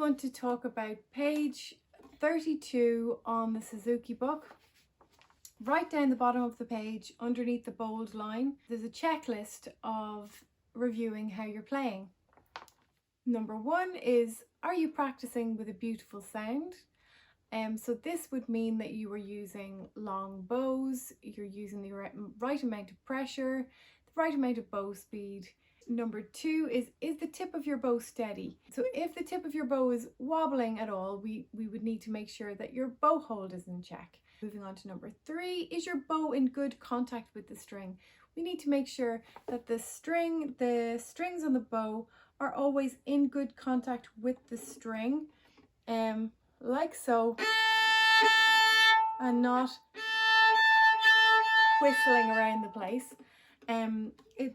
want to talk about page 32 on the Suzuki book. Right down the bottom of the page, underneath the bold line, there's a checklist of reviewing how you're playing. Number 1 is, are you practicing with a beautiful sound? So this would mean that you are using long bows, you're using the right amount of pressure, the right amount of bow speed. Number 2 is the tip of your bow steady? So if the tip of your bow is wobbling at all, we would need to make sure that your bow hold is in check. Moving on to number 3, is your bow in good contact with the string? We need to make sure that the strings on the bow are always in good contact with the string, like so, and not whistling around the place.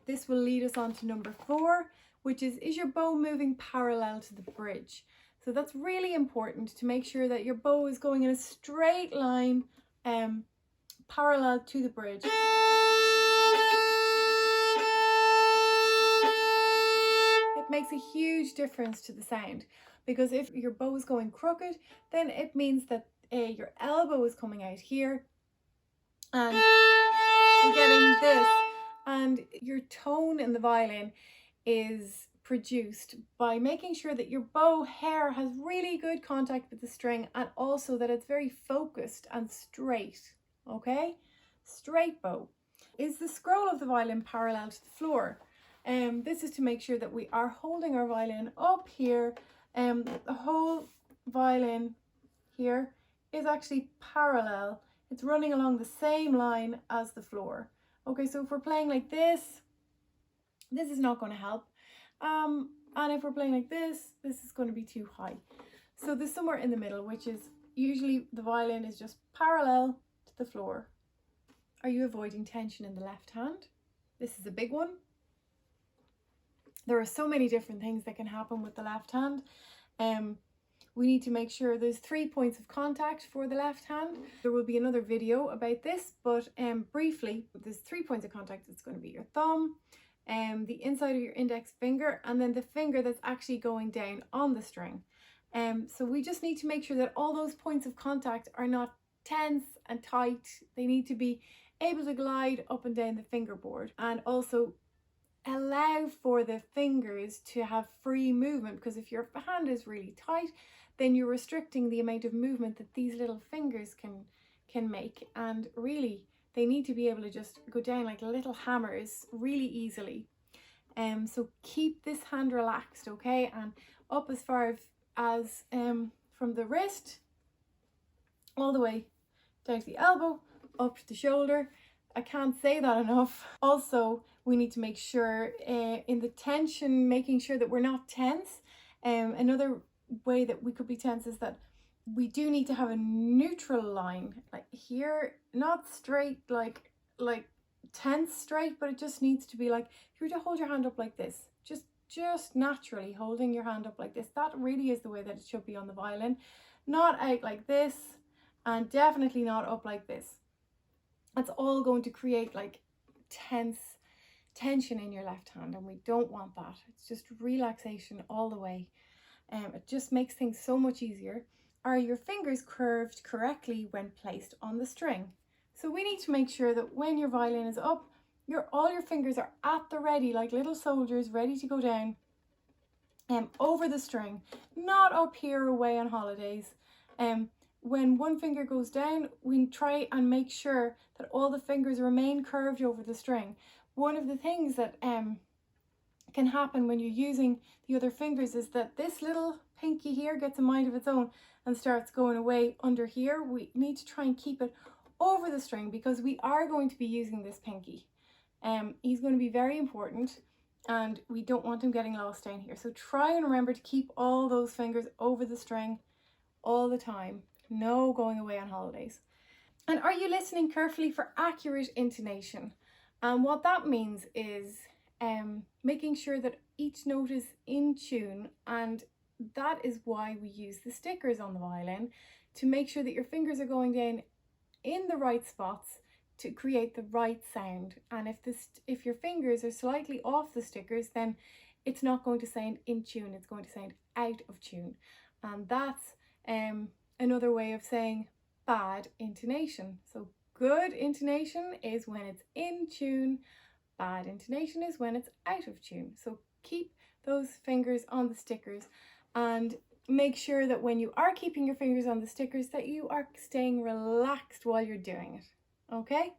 This will lead us on to number 4, which is your bow moving parallel to the bridge? So that's really important to make sure that your bow is going in a straight line, parallel to the bridge. It makes a huge difference to the sound, because if your bow is going crooked, then it means that your elbow is coming out here and we're getting this, and your tone in the violin is produced by making sure that your bow hair has really good contact with the string, and also that it's very focused and straight. Okay, straight bow. Is the scroll of the violin parallel to the floor? This is to make sure that we are holding our violin up here. The whole violin here is actually parallel. It's running along the same line as the floor. Okay, so if we're playing like this is not going to help. And if we're playing like this is going to be too high. So there's somewhere in the middle, which is usually the violin is just parallel to the floor. Are you avoiding tension in the left hand? This is a big one. There are so many different things that can happen with the left hand. We need to make sure there's 3 points of contact for the left hand. There will be another video about this, but briefly, there's 3 points of contact. It's going to be your thumb, the inside of your index finger, and then the finger that's actually going down on the string. So we just need to make sure that all those points of contact are not tense and tight. They need to be able to glide up and down the fingerboard, and also allow for the fingers to have free movement, because if your hand is really tight, then you're restricting the amount of movement that these little fingers can make, and really they need to be able to just go down like little hammers really easily. So keep this hand relaxed, okay, and up as far as from the wrist all the way down to the elbow, up to the shoulder. I can't say that enough. Also, we need to make sure in the tension, making sure that we're not tense. Another way that we could be tense is that we do need to have a neutral line, like here, not straight, like tense straight, but it just needs to be like, if you were to hold your hand up like this, just naturally holding your hand up like this, that really is the way that it should be on the violin. Not out like this, and definitely not up like this. That's all going to create like tension in your left hand, and we don't want that. It's just relaxation all the way. It just makes things so much easier. Are your fingers curved correctly when placed on the string? So we need to make sure that when your violin is up, all your fingers are at the ready, like little soldiers ready to go down over the string, not up here away on holidays. When one finger goes down, we try and make sure that all the fingers remain curved over the string. One of the things that can happen when you're using the other fingers is that this little pinky here gets a mind of its own and starts going away under here. We need to try and keep it over the string, because we are going to be using this pinky. He's going to be very important, and we don't want him getting lost down here. So try and remember to keep all those fingers over the string all the time. No going away on holidays. And are you listening carefully for accurate intonation? And what that means is making sure that each note is in tune, and that is why we use the stickers on the violin, to make sure that your fingers are going down in the right spots to create the right sound. And if your fingers are slightly off the stickers, then it's not going to sound in tune, it's going to sound out of tune. And that's another way of saying bad intonation. So good intonation is when it's in tune, bad intonation is when it's out of tune. So keep those fingers on the stickers and make sure that when you are keeping your fingers on the stickers that you are staying relaxed while you're doing it. Okay?